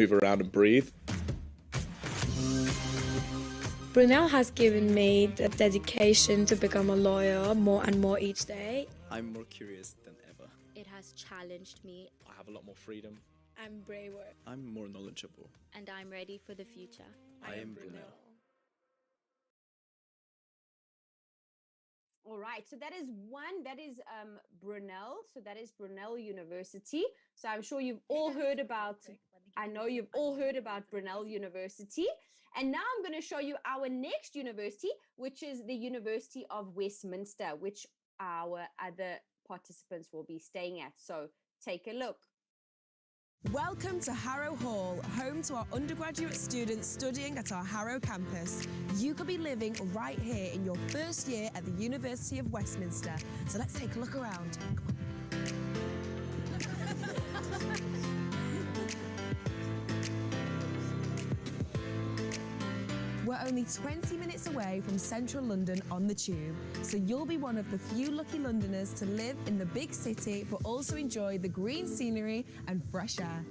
move around and breathe. Brunel has given me the dedication to become a lawyer more and more each day. I'm more curious than ever. It has challenged me. I have a lot more freedom. I'm braver. I'm more knowledgeable. And I'm ready for the future. I am Brunel. All right, so that is Brunel. So that is Brunel University. So I'm sure you've all heard about, I know you've all heard about Brunel University. And now I'm going to show you our next university, which is the University of Westminster, which our other participants will be staying at. So take a look. Welcome to Harrow Hall, home to our undergraduate students studying at our Harrow campus. You could be living right here in your first year at the University of Westminster. So let's take a look around. Come on. We're only 20 minutes away from central London on the tube, so you'll be one of the few lucky Londoners to live in the big city but also enjoy the green scenery and fresh air.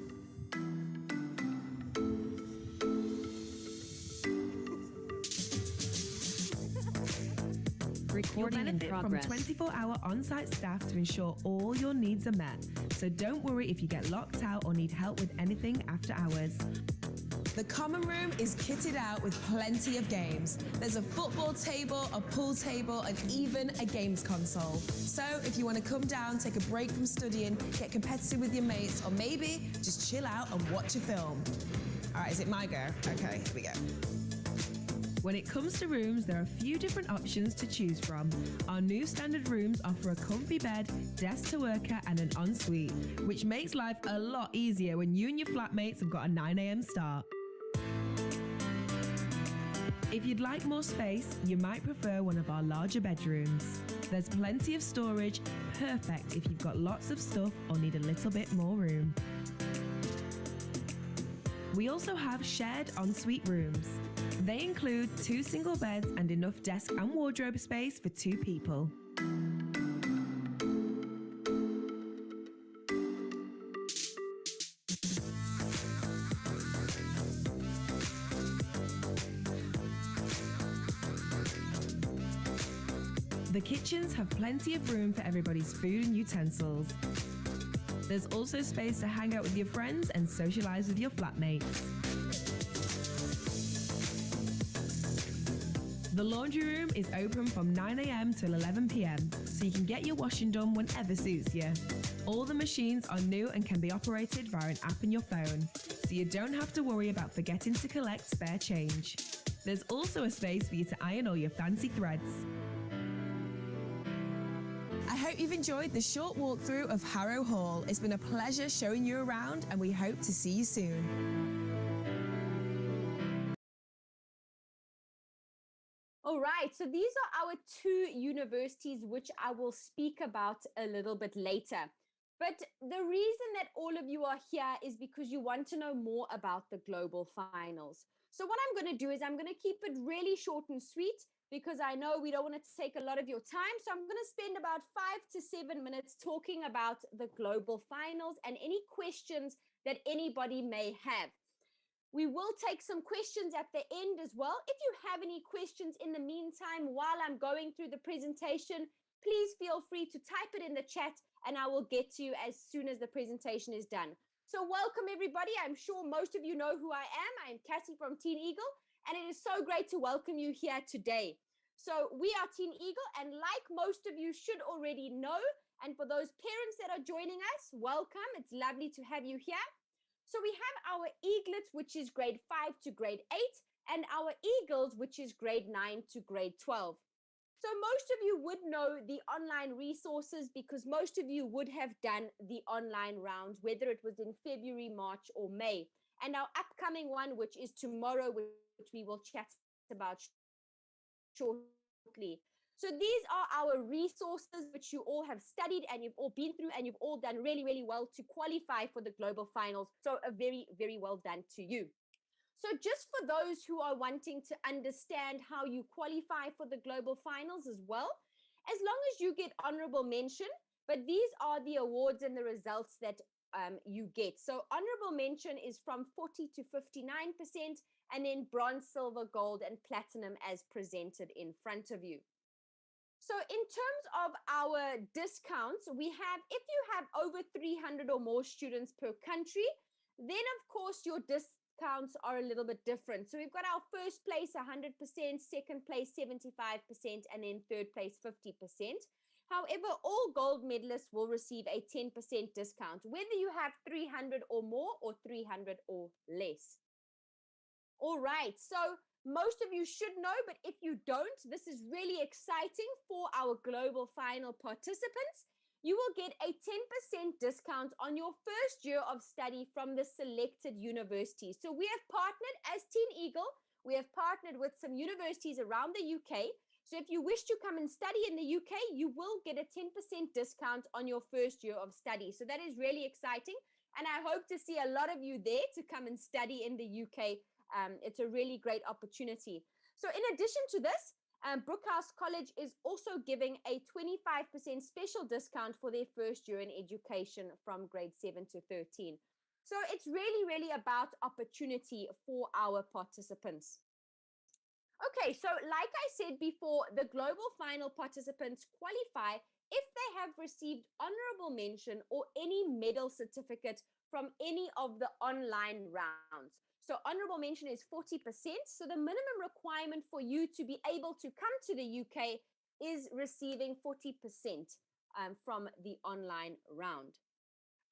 You'll benefit from 24-hour on-site staff to ensure all your needs are met, so don't worry if you get locked out or need help with anything after hours. The common room is kitted out with plenty of games. There's a football table, a pool table, and even a games console. So if you want to come down, take a break from studying, get competitive with your mates, or maybe just chill out and watch a film. All right, is it my go? Okay, here we go. When it comes to rooms, there are a few different options to choose from. Our new standard rooms offer a comfy bed, desk to work at, and an ensuite, which makes life a lot easier when you and your flatmates have got a 9 a.m. start. If you'd like more space, you might prefer one of our larger bedrooms. There's plenty of storage, perfect if you've got lots of stuff or need a little bit more room. We also have shared ensuite rooms. They include 2 single beds and enough desk and wardrobe space for 2 people. The kitchens have plenty of room for everybody's food and utensils. There's also space to hang out with your friends and socialise with your flatmates. The laundry room is open from 9 a.m. till 11 p.m, so you can get your washing done whenever suits you. All the machines are new and can be operated via an app on your phone, so you don't have to worry about forgetting to collect spare change. There's also a space for you to iron all your fancy threads. I hope you've enjoyed the short walkthrough of Harrow Hall. It's been a pleasure showing you around, and we hope to see you soon. All right, so these are our 2 universities, which I will speak about a little bit later. But the reason that all of you are here is because you want to know more about the global finals. So what I'm going to do is I'm going to keep it really short and sweet, because I know we don't want to take a lot of your time. So I'm going to spend about 5 to 7 minutes talking about the global finals and any questions that anybody may have. We will take some questions at the end as well. If you have any questions in the meantime, while I'm going through the presentation, please feel free to type it in the chat and I will get to you as soon as the presentation is done. So welcome everybody. I'm sure most of you know who I am. I'm Cassie from Teen Eagle, and it is so great to welcome you here today. So we are Teen Eagle, and like most of you should already know, and for those parents that are joining us, welcome. It's lovely to have you here. So we have our Eaglets, which is grade 5 to grade 8, and our Eagles, which is grade 9 to grade 12. So most of you would know the online resources because most of you would have done the online rounds, whether it was in February, March, or May. And our upcoming one, which is tomorrow, which we will chat about shortly. So these are our resources which you all have studied and you've all been through and you've all done really, really well to qualify for the global finals. So a very, very well done to you. So just for those who are wanting to understand how you qualify for the global finals as well, as long as you get honorable mention, but these are the awards and the results that you get. So honorable mention is from 40 to 59%, and then bronze, silver, gold, and platinum as presented in front of you. So in terms of our discounts, we have, if you have over 300 or more students per country, then of course your discounts are a little bit different. So we've got our first place 100%, second place 75%, and then third place 50%. However, all gold medalists will receive a 10% discount, whether you have 300 or more or 300 or less. All right, so most of you should know, but if you don't, this is really exciting for our global final participants. You will get a 10% discount on your first year of study from the selected universities. So we have partnered as Teen Eagle. We have partnered with some universities around the UK. So if you wish to come and study in the UK, you will get a 10% discount on your first year of study. So that is really exciting. And I hope to see a lot of you there to come and study in the UK. It's a really great opportunity. So in addition to this, Brookhouse College is also giving a 25% special discount for their first year in education from grade 7 to 13. So it's really, really about opportunity for our participants. Okay, so like I said before, the global final participants qualify if they have received honorable mention or any medal certificate from any of the online rounds. So honorable mention is 40%. So the minimum requirement for you to be able to come to the UK is receiving 40% from the online round.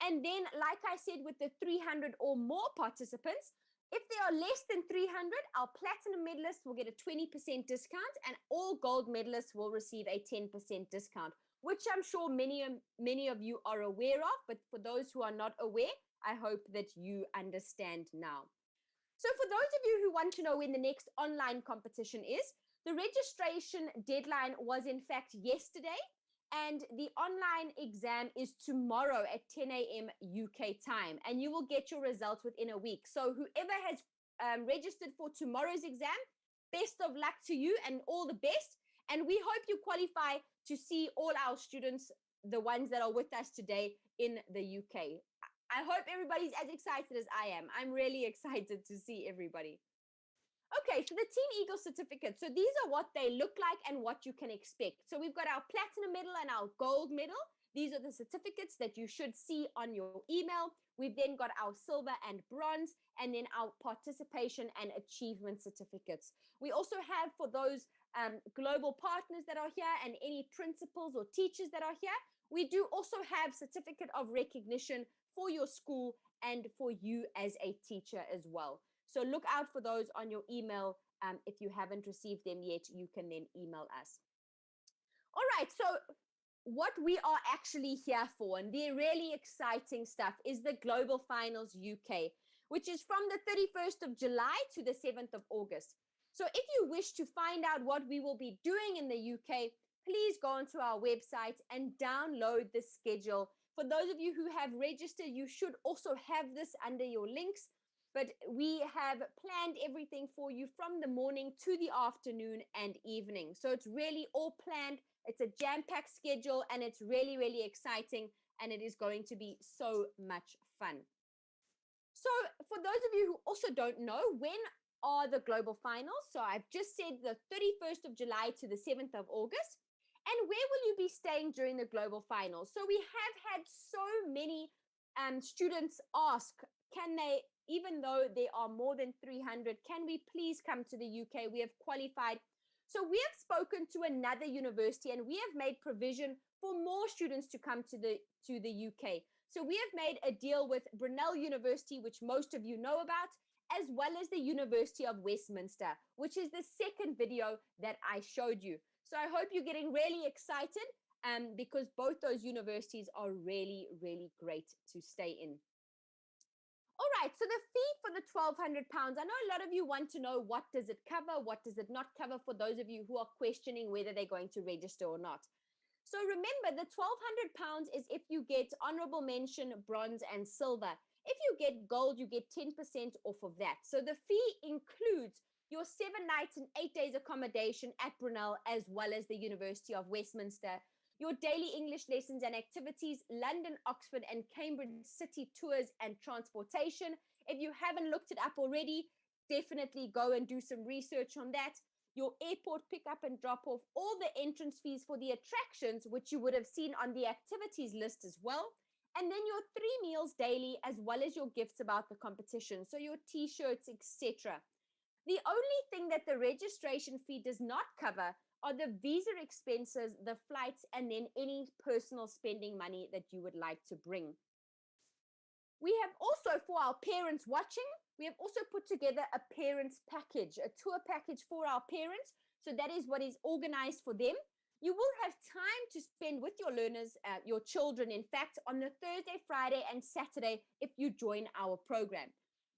And then, like I said, with the 300 or more participants, if there are less than 300, our platinum medalists will get a 20% discount, and all gold medalists will receive a 10% discount, which I'm sure many of you are aware of. But for those who are not aware, I hope that you understand now. So for those of you who want to know when the next online competition is, the registration deadline was in fact yesterday, and the online exam is tomorrow at 10 a.m. UK time, and you will get your results within a week. So whoever has registered for tomorrow's exam, best of luck to you and all the best. And we hope you qualify to see all our students, the ones that are with us today in the UK. I hope everybody's as excited as I am. I'm really excited to see everybody. Okay, so the Teen Eagle certificates. So these are what they look like and what you can expect. So we've got our platinum medal and our gold medal. These are the certificates that you should see on your email. We've then got our silver and bronze, and then our participation and achievement certificates. We also have, for those global partners that are here and any principals or teachers that are here, we do also have certificate of recognition for your school and for you as a teacher as well. So look out for those on your email. If you haven't received them yet, you can then email us. All right, so what we are actually here for, and the really exciting stuff, is the Global Finals UK, which is from the 31st of July to the 7th of August. So if you wish to find out what we will be doing in the UK, please go onto our website and download the schedule. For those of you who have registered, you should also have this under your links. But we have planned everything for you from the morning to the afternoon and evening. So it's really all planned. It's a jam-packed schedule, and it's really, really exciting. And it is going to be so much fun. So for those of you who also don't know, when are the global finals? So I've just said the 31st of July to the 7th of August. And where will you be staying during the global finals? So we have had so many students ask, can they, even though there are more than 300, can we please come to the UK? We have qualified. So we have spoken to another university, and we have made provision for more students to come to the UK. So we have made a deal with Brunel University, which most of you know about, as well as the University of Westminster, which is the second video that I showed you. So I hope you're getting really excited because both those universities are really, really great to stay in. All right, so the fee for the £1,200, I know a lot of you want to know, what does it cover? What does it not cover, for those of you who are questioning whether they're going to register or not? So remember, the £1,200 is if you get honorable mention, bronze and silver. If you get gold, you get 10% off of that. So the fee includes your 7 nights and 8 days accommodation at Brunel, as well as the University of Westminster. your daily English lessons and activities, London, Oxford, and Cambridge city tours and transportation. If you haven't looked it up already, definitely go and do some research on that. Your airport pickup and drop off, all the entrance fees for the attractions, which you would have seen on the activities list as well. And then your 3 meals daily, as well as your gifts about the competition. So your t-shirts, etc. The only thing that the registration fee does not cover are the visa expenses, the flights, and then any personal spending money that you would like to bring. We have also, for our parents watching, we have also put together a parents package, a tour package for our parents. So that is what is organized for them. You will have time to spend with your learners, your children, in fact, on the Thursday, Friday, and Saturday if you join our program.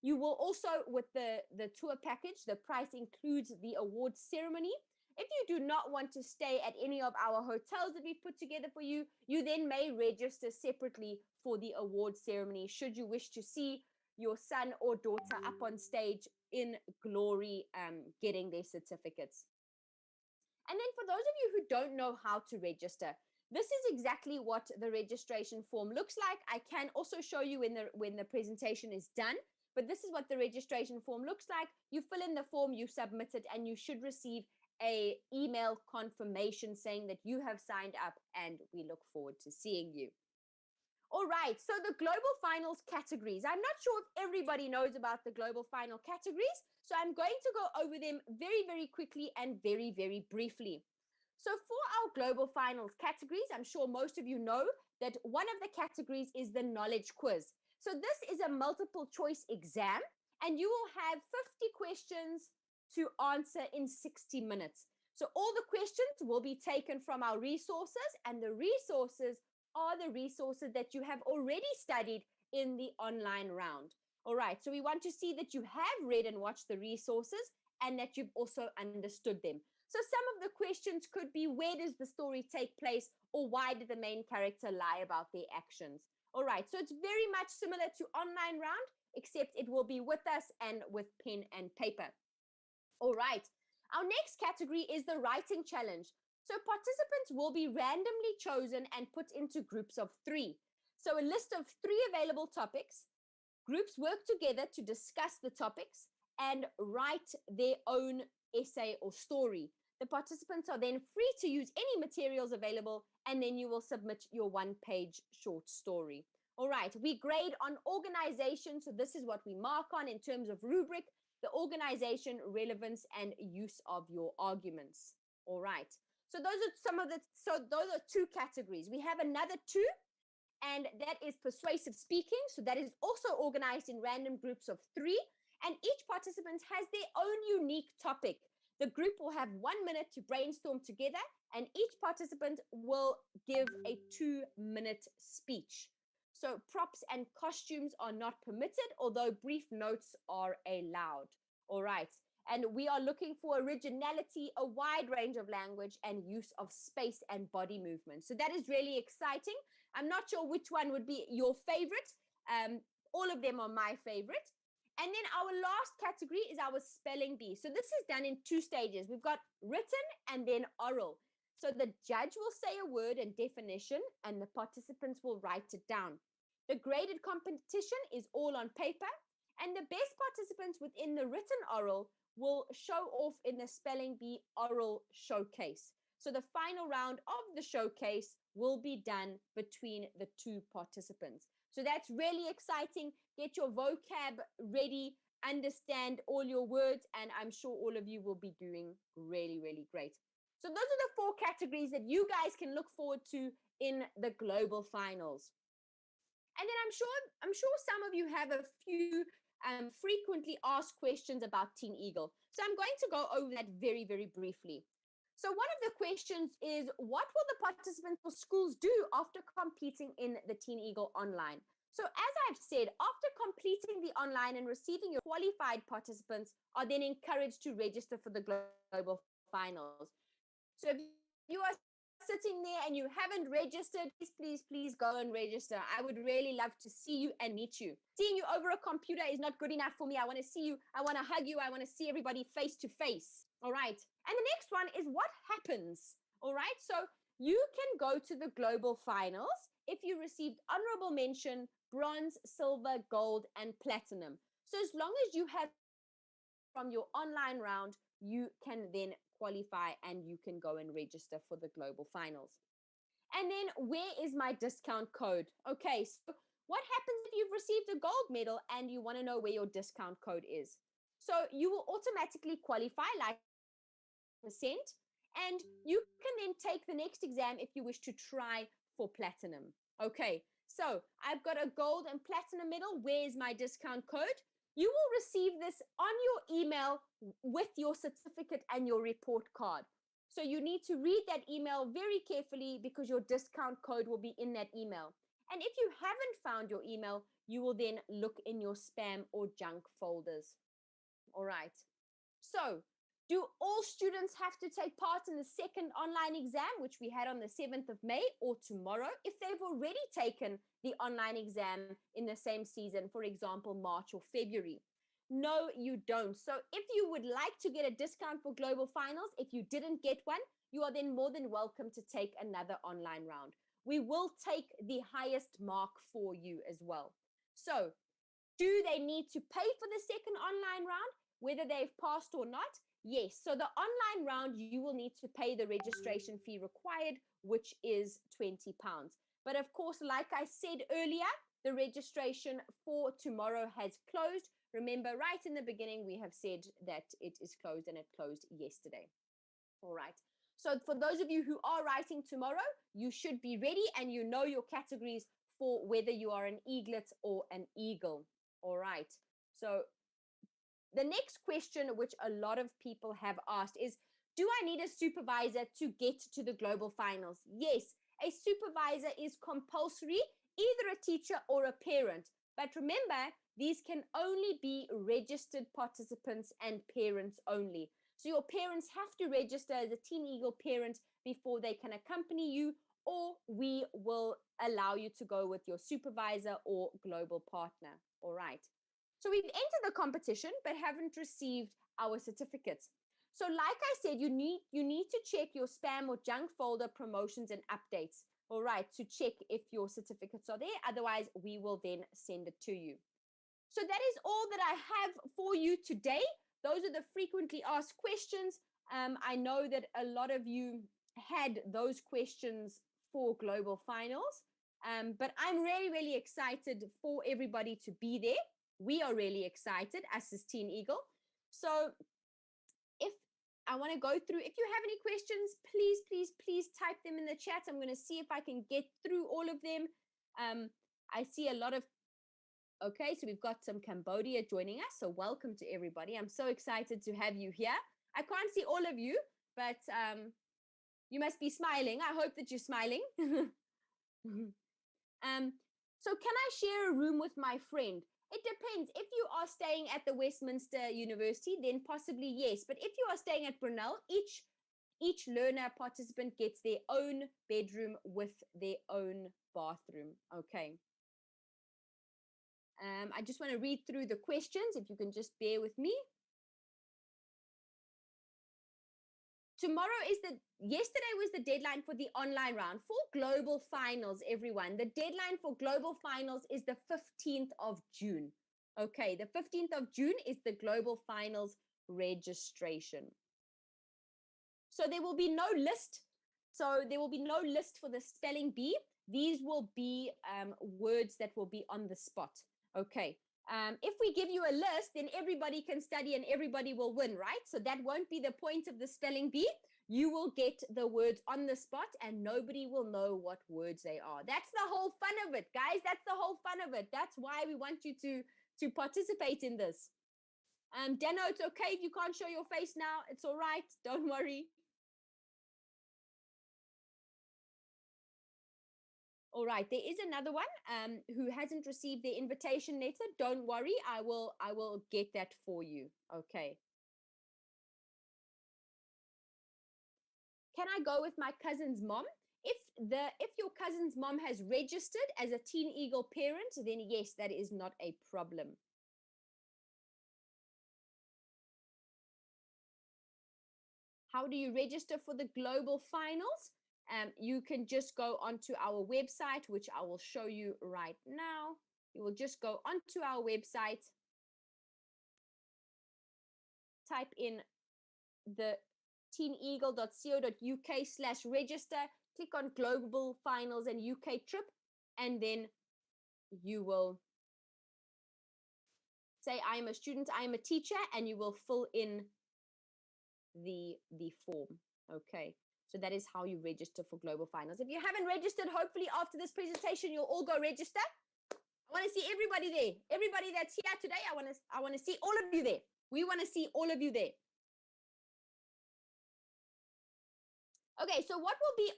You will also, with the tour package, the price includes the awards ceremony. If you do not want to stay at any of our hotels that we've put together for you, you then may register separately for the award ceremony should you wish to see your son or daughter up on stage in glory getting their certificates. And then for those of you who don't know how to register, this is exactly what the registration form looks like. I can also show you when the presentation is done, but this is what the registration form looks like. You fill in the form, you submit it, and you should receive an email confirmation saying that you have signed up, and we look forward to seeing you. All right, so the global finals categories. I'm not sure if everybody knows about the global final categories, so I'm going to go over them very, very quickly and very, very briefly. So for our global finals categories, I'm sure most of you know that one of the categories is the knowledge quiz. So this is a multiple choice exam, and you will have 50 questions to answer in 60 minutes. So all the questions will be taken from our resources, and the resources are the resources that you have already studied in the online round. All right, so we want to see that you have read and watched the resources and that you've also understood them. So some of the questions could be, where does the story take place, or why did the main character lie about their actions? All right, so it's very much similar to online round, except it will be with us and with pen and paper. All right, our next category is the writing challenge. So participants will be randomly chosen and put into groups of 3. So a list of 3 available topics. Groups work together to discuss the topics and write their own essay or story. The participants are then free to use any materials available, and then you will submit your 1-page short story. All right, we grade on organization. So this is what we mark on in terms of rubric, the organization, relevance, and use of your arguments. All right. So those are 2 categories. We have another 2, and that is persuasive speaking. So that is also organized in random groups of 3, and each participant has their own unique topic. The group will have 1 minute to brainstorm together, and each participant will give a 2-minute speech. So props and costumes are not permitted, although brief notes are allowed. All right. And we are looking for originality, a wide range of language, and use of space and body movement. So that is really exciting. I'm not sure which one would be your favorite. All of them are my favorite. And then our last category is our spelling bee. So this is done in 2 stages. We've got written and then oral. So the judge will say a word and definition, and the participants will write it down. The graded competition is all on paper, and the best participants within the written oral will show off in the spelling bee oral showcase. So the final round of the showcase will be done between the 2 participants. So that's really exciting. Get your vocab ready, understand all your words, and I'm sure all of you will be doing really, really great. So those are the 4 categories that you guys can look forward to in the global finals. And then I'm sure some of you have a few frequently asked questions about Teen Eagle. So I'm going to go over that very, very briefly. So one of the questions is, what will the participants or schools do after competing in the Teen Eagle online? So as I've said, after completing the online and receiving your qualified, participants are then encouraged to register for the global finals. So if you are sitting there and you haven't registered, please go and register. I would really love to see you and meet you. Seeing you over a computer is not good enough for me. I want to see you. I want to hug you. I want to see everybody face to face. All right. And the next one is what happens. All right. So you can go to the global finals if you received honorable mention, bronze, silver, gold, and platinum. So as long as you have from your online round, you can then qualify and you can go and register for the global finals. And then where is my discount code? Okay, so what happens if you've received a gold medal and you want to know where your discount code is? So you will automatically qualify like percent, and you can then take the next exam if you wish to try for platinum. Okay, so I've got a gold and platinum medal. Where's my discount code? You will receive this on your email with your certificate and your report card. So you need to read that email very carefully because your discount code will be in that email. And if you haven't found your email, you will then look in your spam or junk folders. All right. So do all students have to take part in the second online exam, which we had on the 7th of May, or tomorrow, if they've already taken the online exam in the same season, for example, March or February? No, you don't. So if you would like to get a discount for global finals, if you didn't get one, you are then more than welcome to take another online round. We will take the highest mark for you as well. So do they need to pay for the second online round, whether they've passed or not? Yes. So the online round, you will need to pay the registration fee required, which is £20. But of course, like I said earlier, the registration for tomorrow has closed. Remember, right in the beginning, we have said that it is closed and it closed yesterday. All right. So for those of you who are writing tomorrow, you should be ready and you know your categories for whether you are an eaglet or an eagle. All right. So the next question, which a lot of people have asked, is do I need a supervisor to get to the global finals? Yes, a supervisor is compulsory, either a teacher or a parent. But remember, these can only be registered participants and parents only. So your parents have to register as a Teen Eagle parent before they can accompany you, or we will allow you to go with your supervisor or global partner. All right. So we've entered the competition but haven't received our certificates. So like I said, you need to check your spam or junk folder promotions and updates, all right, to check if your certificates are there. Otherwise, we will then send it to you. So that is all that I have for you today. Those are the frequently asked questions. I know that a lot of you had those questions for global finals, but I'm really, really excited for everybody to be there. We are really excited, us as Teen Eagle. So if I want to go through, if you have any questions, please, please, please type them in the chat. I'm going to see if I can get through all of them. I see a lot of, okay, so we've got some Cambodia joining us. So welcome to everybody. I'm so excited to have you here. I can't see all of you, but you must be smiling. I hope that you're smiling. So can I share a room with my friend? It depends. If you are staying at the Westminster University, then possibly yes. But if you are staying at Brunel, each learner participant gets their own bedroom with their own bathroom. Okay. I just want to read through the questions, if you can just bear with me. Yesterday was the deadline for the online round for global finals, everyone. The deadline for global finals is the 15th of June. Okay, the 15th of June is the global finals registration. So there will be no list. So there will be no list for the spelling bee. These will be words that will be on the spot. Okay. If we give you a list, then everybody can study and everybody will win, right? So that won't be the point of the spelling bee. You will get the words on the spot and nobody will know what words they are. That's the whole fun of it, guys. That's the whole fun of it. That's why we want you to participate in this. Dano, it's okay if you can't show your face now. It's all right. Don't worry. All right, there is another one who hasn't received their invitation letter. Don't worry, I will get that for you. Okay. Can I go with my cousin's mom? If your cousin's mom has registered as a Teen Eagle parent, then yes, that is not a problem. How do you register for the global finals? you can just go onto our website, which I will show you right now. You will just go onto our website, type in the teeneagle.co.uk/register, click on Global Finals and UK Trip, and then you will say, I am a student, I am a teacher, and you will fill in the form. Okay, so that is how you register for Global Finals. If you haven't registered, hopefully after this presentation, you'll all go register. I want to see everybody there. Everybody that's here today, I want to see all of you there. We want to see all of you there. Okay, so what will be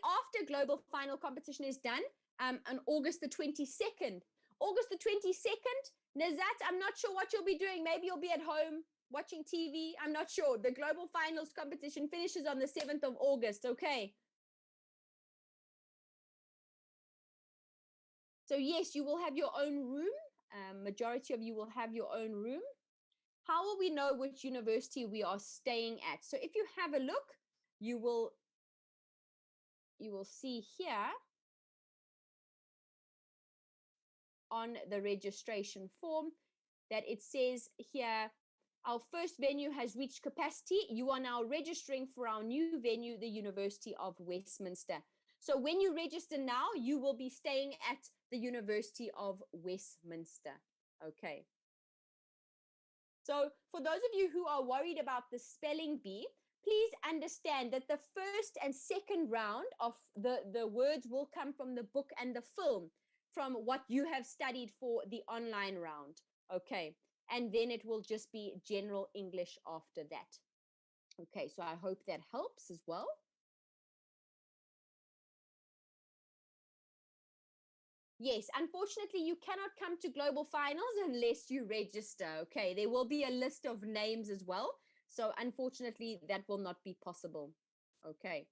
after Global Final competition is done on August the 22nd? August the 22nd, Nazat, I'm not sure what you'll be doing. Maybe you'll be at home watching TV. I'm not sure. The Global Finals competition finishes on the 7th of August, okay? So yes, you will have your own room. Majority of you will have your own room. How will we know which university we are staying at? So if you have a look, you will see here on the registration form that it says here, our first venue has reached capacity. You are now registering for our new venue, the University of Westminster. So when you register now, you will be staying at the University of Westminster. Okay. So for those of you who are worried about the spelling bee, please understand that the first and second round of the words will come from the book and the film, from what you have studied for the online round. Okay. And then it will just be general English after that. Okay, so I hope that helps as well. Yes, unfortunately, you cannot come to Global Finals unless you register. Okay, there will be a list of names as well. So unfortunately, that will not be possible. Okay.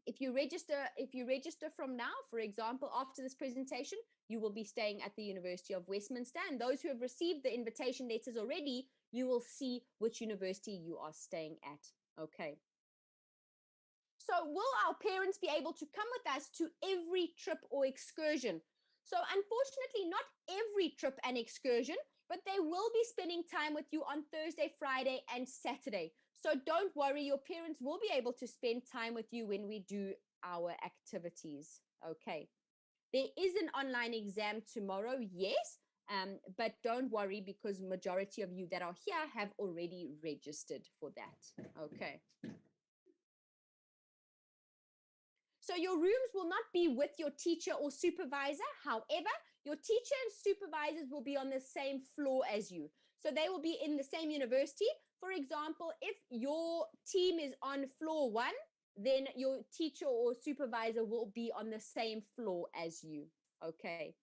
If you register from now, for example, after this presentation, you will be staying at the University of Westminster. And those who have received the invitation letters already, you will see which university you are staying at. Okay. So will our parents be able to come with us to every trip or excursion? So unfortunately, not every trip and excursion, but they will be spending time with you on Thursday, Friday, and Saturday. So don't worry, your parents will be able to spend time with you when we do our activities. Okay. There is an online exam tomorrow, yes, but don't worry because majority of you that are here have already registered for that. Okay. So your rooms will not be with your teacher or supervisor. However, your teacher and supervisors will be on the same floor as you. So they will be in the same university. For example, if your team is on floor 1, then your teacher or supervisor will be on the same floor as you. Okay.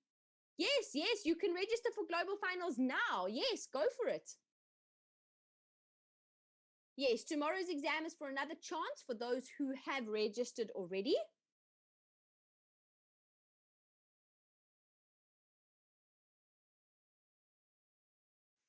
Yes, you can register for Global Finals now. Yes, go for it. Yes, tomorrow's exam is for another chance for those who have registered already.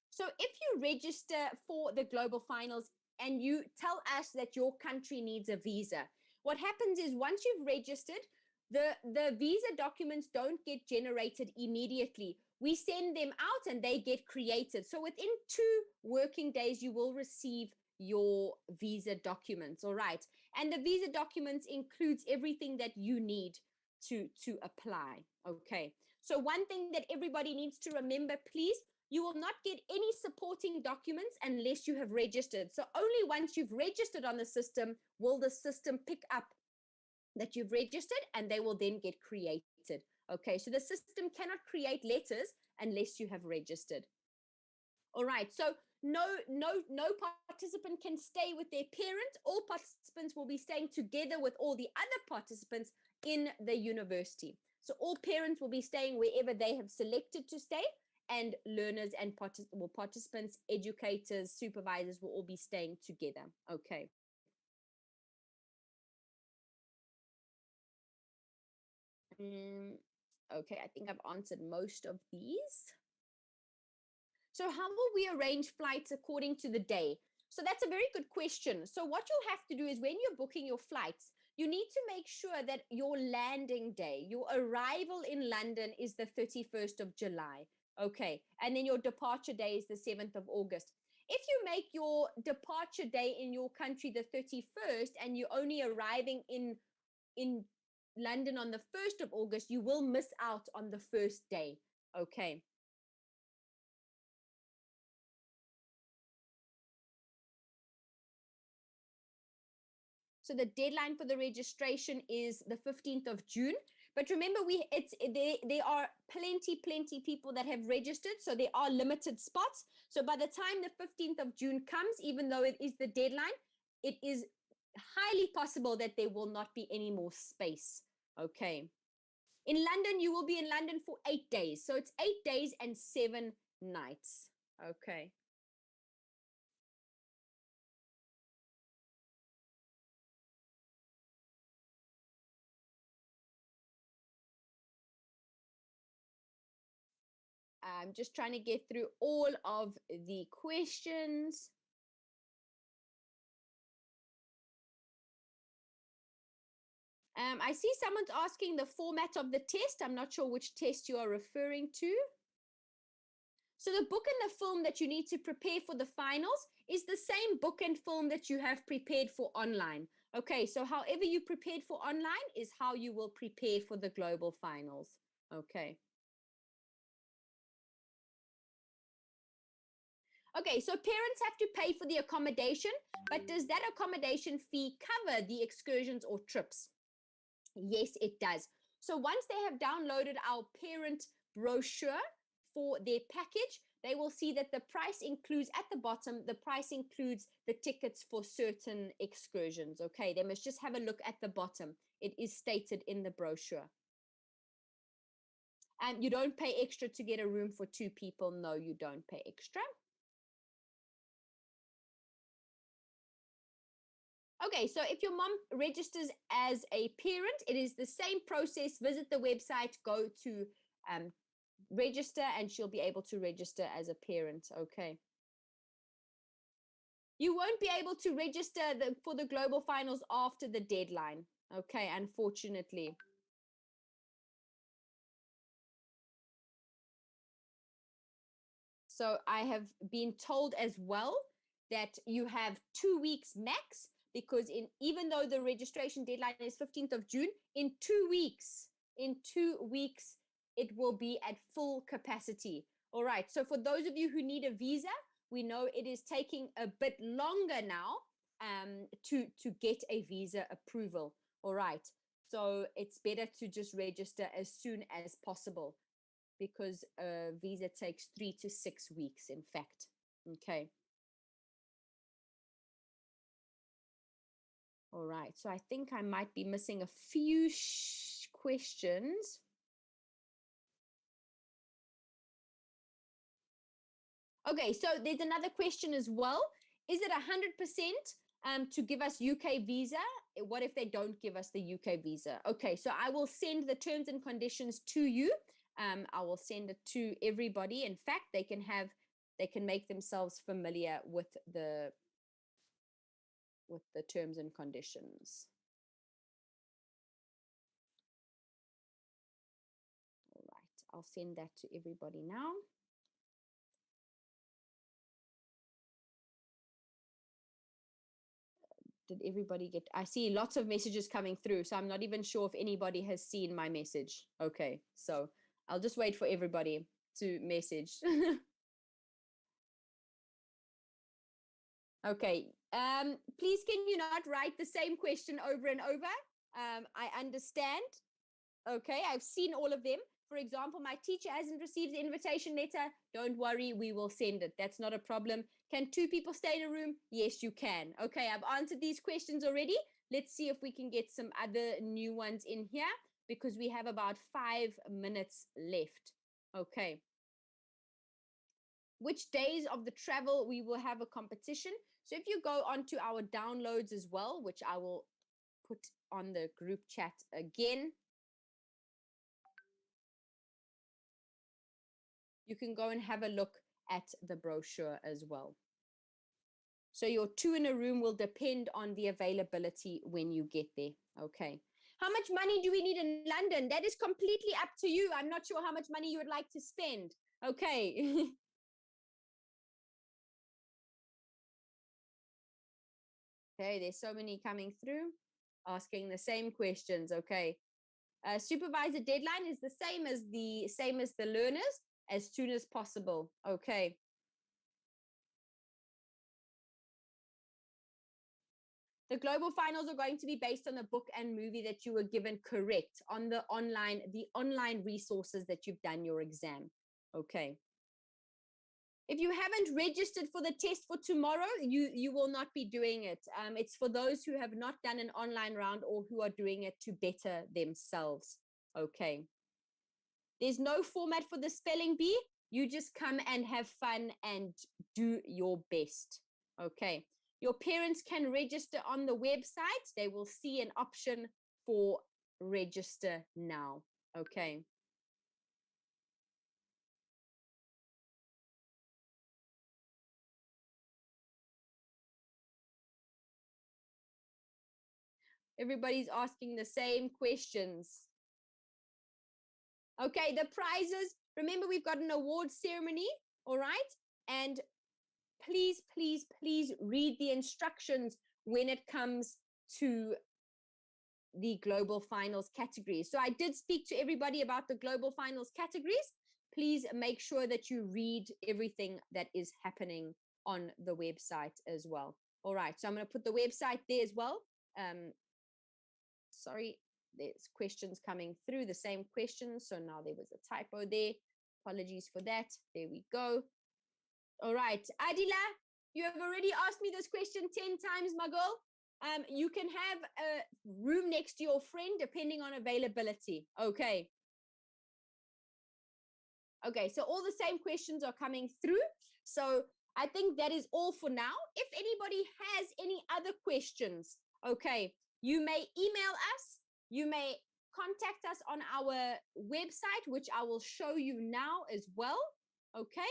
So if you register for the Global Finals and you tell us that your country needs a visa, what happens is once you've registered, the visa documents don't get generated immediately. We send them out and they get created. So within 2 working days, you will receive your visa documents. All right. And the visa documents includes everything that you need to apply. Okay. So one thing that everybody needs to remember, please, you will not get any supporting documents unless you have registered. So only once you've registered on the system will the system pick up that you've registered and they will then get created. Okay, so the system cannot create letters unless you have registered. All right, so no participant can stay with their parent. All participants will be staying together with all the other participants in the university. So all parents will be staying wherever they have selected to stay, and learners and participants, educators, supervisors will all be staying together. Okay. Okay, I think I've answered most of these. So how will we arrange flights according to the day? So that's a very good question. So what you'll have to do is when you're booking your flights, you need to make sure that your landing day, your arrival in London is the 31st of July. Okay. And then your departure day is the 7th of August. If you make your departure day in your country the 31st and you're only arriving in London on the 1st of August, you will miss out on the first day. Okay. So the deadline for the registration is the 15th of June. But remember, there are plenty people that have registered, so there are limited spots. So by the time the 15th of June comes, even though it is the deadline, it is highly possible that there will not be any more space. Okay. In London, you will be in London for 8 days. So it's 8 days and 7 nights. Okay. I'm just trying to get through all of the questions. I see someone's asking the format of the test. I'm not sure which test you are referring to. So the book and the film that you need to prepare for the finals is the same book and film that you have prepared for online. Okay, so however you prepared for online is how you will prepare for the global finals. Okay. Okay, so parents have to pay for the accommodation, but does that accommodation fee cover the excursions or trips? Yes, it does. So once they have downloaded our parent brochure for their package, they will see that the price includes at the bottom, the price includes the tickets for certain excursions. Okay, they must just have a look at the bottom. It is stated in the brochure. And you don't pay extra to get a room for 2 people. No, you don't pay extra. Okay, so if your mom registers as a parent, it is the same process. Visit the website, go to register, and she'll be able to register as a parent. Okay. You won't be able to register for the global finals after the deadline. Okay, unfortunately. So I have been told as well that you have 2 weeks max, because even though the registration deadline is 15th of June, in 2 weeks, it will be at full capacity. All right. So for those of you who need a visa, we know it is taking a bit longer now to get a visa approval. All right. So it's better to just register as soon as possible, because a visa takes 3 to 6 weeks, in fact. Okay. All right. So I think I might be missing a few questions. Okay. So there's another question as well. Is it 100% to give us UK visa? What if they don't give us the UK visa? Okay. So I will send the terms and conditions to you. I will send it to everybody. In fact, they can make themselves familiar with the terms and conditions. All right, I'll send that to everybody now. Did everybody get? I see lots of messages coming through, so I'm not even sure if anybody has seen my message. Okay, so I'll just wait for everybody to message. Okay, please can you not write the same question over and over? I understand. Okay, I've seen all of them. For example, my teacher hasn't received the invitation letter. Don't worry, we will send it. That's not a problem. Can 2 people stay in a room? Yes, you can. Okay, I've answered these questions already. Let's see if we can get some other new ones in here, because we have about 5 minutes left. Okay. Which days of the travel we will have a competition? So if you go onto our downloads as well, which I will put on the group chat again, you can go and have a look at the brochure as well. So your 2 in a room will depend on the availability when you get there. Okay. How much money do we need in London? That is completely up to you. I'm not sure how much money you would like to spend. Okay. Okay, there's so many coming through asking the same questions. Okay. Supervisor deadline is the same as the learners, as soon as possible. Okay. The global finals are going to be based on the book and movie that you were given correct on the online resources that you've done your exam. Okay. If you haven't registered for the test for tomorrow, you will not be doing it. It's for those who have not done an online round or who are doing it to better themselves. Okay. There's no format for the spelling bee. You just come and have fun and do your best. Okay. Your parents can register on the website. They will see an option for register now. Okay. Everybody's asking the same questions. Okay, the prizes. Remember, we've got an award ceremony, all right? And please, please, please read the instructions when it comes to the global finals categories. So I did speak to everybody about the global finals categories. Please make sure that you read everything that is happening on the website as well. All right, so I'm going to put the website there as well. Sorry, there's questions coming through, the same questions. So now there was a typo there. Apologies for that. There we go. All right, Adila, you have already asked me this question 10 times, my girl. You can have a room next to your friend depending on availability. Okay. Okay, so all the same questions are coming through. So I think that is all for now. If anybody has any other questions, okay, you may email us. You may contact us on our website, which I will show you now as well. Okay.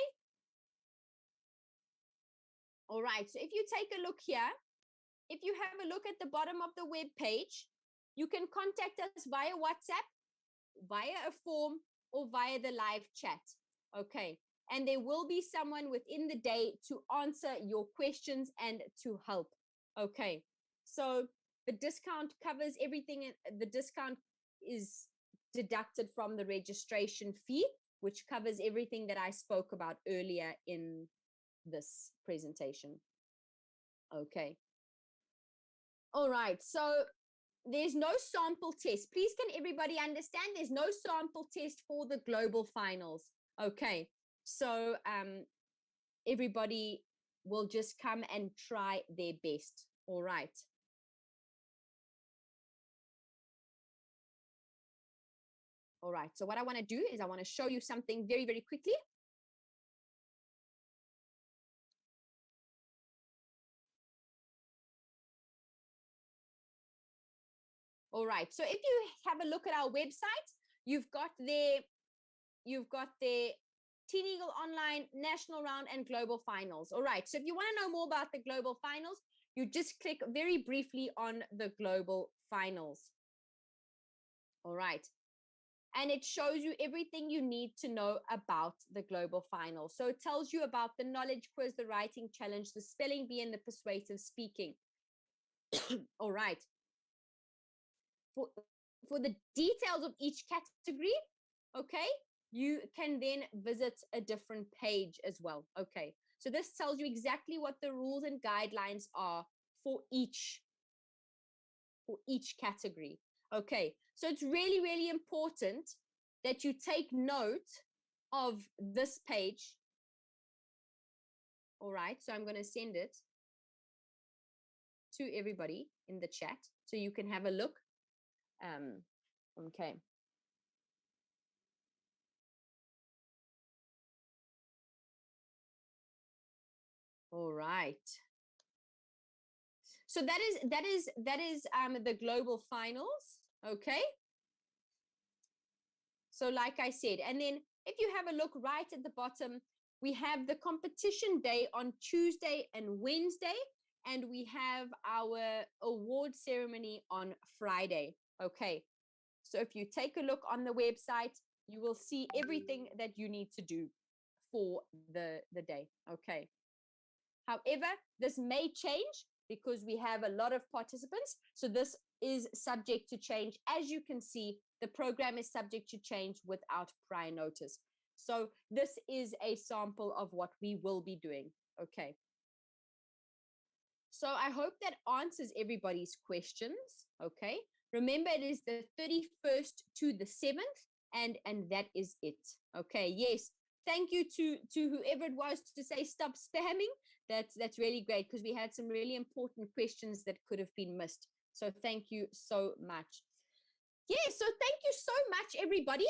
All right, so if you take a look here, if you have a look at the bottom of the web page, you can contact us via WhatsApp, via a form, or via the live chat. Okay. And there will be someone within the day to answer your questions and to help. Okay. So the discount covers everything. The discount is deducted from the registration fee, which covers everything that I spoke about earlier in this presentation. Okay. All right. So there's no sample test. Please, can everybody understand? There's no sample test for the global finals. Okay. So everybody will just come and try their best. All right. All right. So what I want to do is I want to show you something very, very quickly. All right. So if you have a look at our website, you've got the Teen Eagle Online National Round and Global Finals. All right. So if you want to know more about the Global Finals, you just click very briefly on the Global Finals. All right. And it shows you everything you need to know about the Global Finals. So it tells you about the knowledge quiz, the writing challenge, the spelling bee, and the persuasive speaking. All right. For the details of each category, okay, you can then visit a different page as well. Okay, so this tells you exactly what the rules and guidelines are for each category. Okay, so it's really, really important that you take note of this page. All right, so I'm going to send it to everybody in the chat so you can have a look. Okay. All right. So that is the global finals. Okay. So like I said, and then if you have a look right at the bottom, We have the competition day on Tuesday and Wednesday, and we have our award ceremony on Friday. Okay, so if you take a look on the website, you will see everything that you need to do for the day. Okay. However, this may change because we have a lot of participants. So this is subject to change. As you can see, the program is subject to change without prior notice. So this is a sample of what we will be doing. Okay. So I hope that answers everybody's questions. Okay. Remember, it is the 31st to the 7th, and that is it. Okay. Yes. Thank you to whoever it was to say stop spamming. That's really great, because we had some really important questions that could have been missed. So thank you so much. Yeah, so thank you so much, everybody.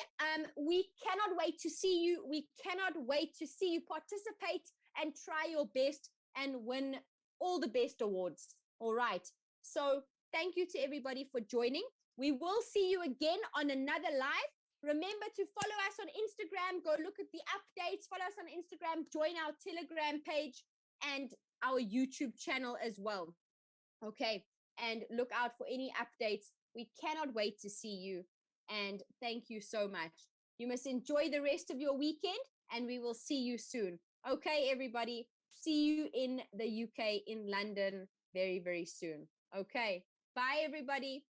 We cannot wait to see you. We cannot wait to see you participate and try your best and win all the best awards. All right. So thank you to everybody for joining. We will see you again on another live. Remember to follow us on Instagram. Go look at the updates. Follow us on Instagram. Join our Telegram page and our YouTube channel as well. Okay. And look out for any updates. We cannot wait to see you. And thank you so much. You must enjoy the rest of your weekend, and we will see you soon. Okay, everybody. See you in the UK, in London, very, very soon. Okay. Bye, everybody.